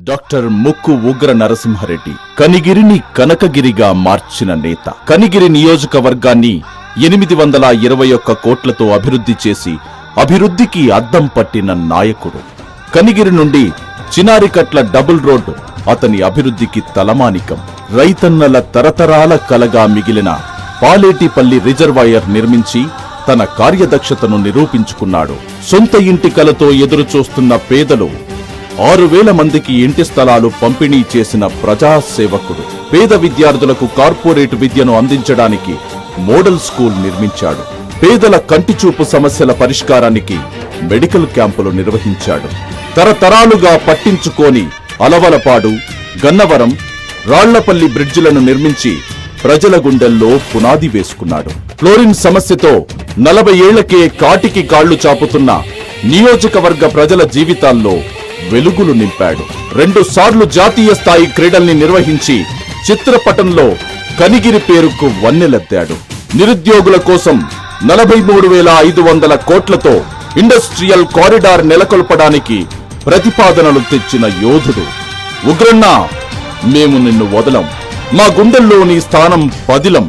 Doctor ముక్కు ఉగ్ర నరసింహారెడ్డి కనిగిరిని కనకగిరిగా మార్చిన నేత. కనిగిరి నియోజకవర్గాన్ని 821 కోట్లతో అభివృద్ధి చేసి అభివృద్ధికి అద్దం పట్టిన నాయకుడు. కనిగిరి నుండి చినారికట్ల డబుల్ రోడ్డు అతని అభివృద్ధికి తలమానికం. రైతన్నల తరతరాల కలగా మిగిలిన పాలేటిపల్లి రిజర్వాయర్ నిర్మించి తన కార్యదక్షతను నిరూపించుకున్నాడు. సొంత ఇంటి కలతో ఎదురుచూస్తున్న పేదలు 6,000 మందికి ఇంటి స్థలాలు పంపిణీ చేసిన ప్రజాసేవకుడు. పేద విద్యార్థులకు కార్పొరేట్ విద్యను అందించడానికి మోడల్ స్కూల్ నిర్మించాడు. పేదల కంటిచూపు సమస్యల పరిష్కారానికి మెడికల్ క్యాంపులు నిర్వహించాడు. తరతరాలుగా పట్టించుకోని అలవలపాడు, గన్నవరం, రాళ్లపల్లి బ్రిడ్జిలను నిర్మించి ప్రజల గుండెల్లో పునాది వేసుకున్నాడు. ఫ్లోరిన్ సమస్యతో 40 ఏళ్లకే కాటికి కాళ్లు చాపుతున్న నియోజకవర్గ ప్రజల జీవితాల్లో వెలుగులు నింపాడు. 2 సార్లు జాతీయ స్థాయి క్రీడల్ని నిర్వహించి చిత్రపటంలో కనిగిరి పేరుకు వన్నెలెత్తాడు. నిరుద్యోగుల కోసం 43,500 కోట్లతో ఇండస్ట్రియల్ కారిడార్ నెలకొల్పడానికి ప్రతిపాదనలు తెచ్చిన యోధుడు. ఉగ్రన్న, మేము నిన్ను వదలం, మా గుండెల్లో నీ స్థానం పదిలం.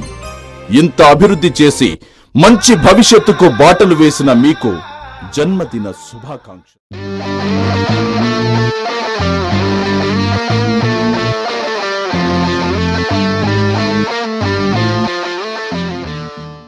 ఇంత అభివృద్ధి చేసి మంచి భవిష్యత్తుకు బాటలు వేసిన మీకు జన్మదిన శుభాకాంక్షలు.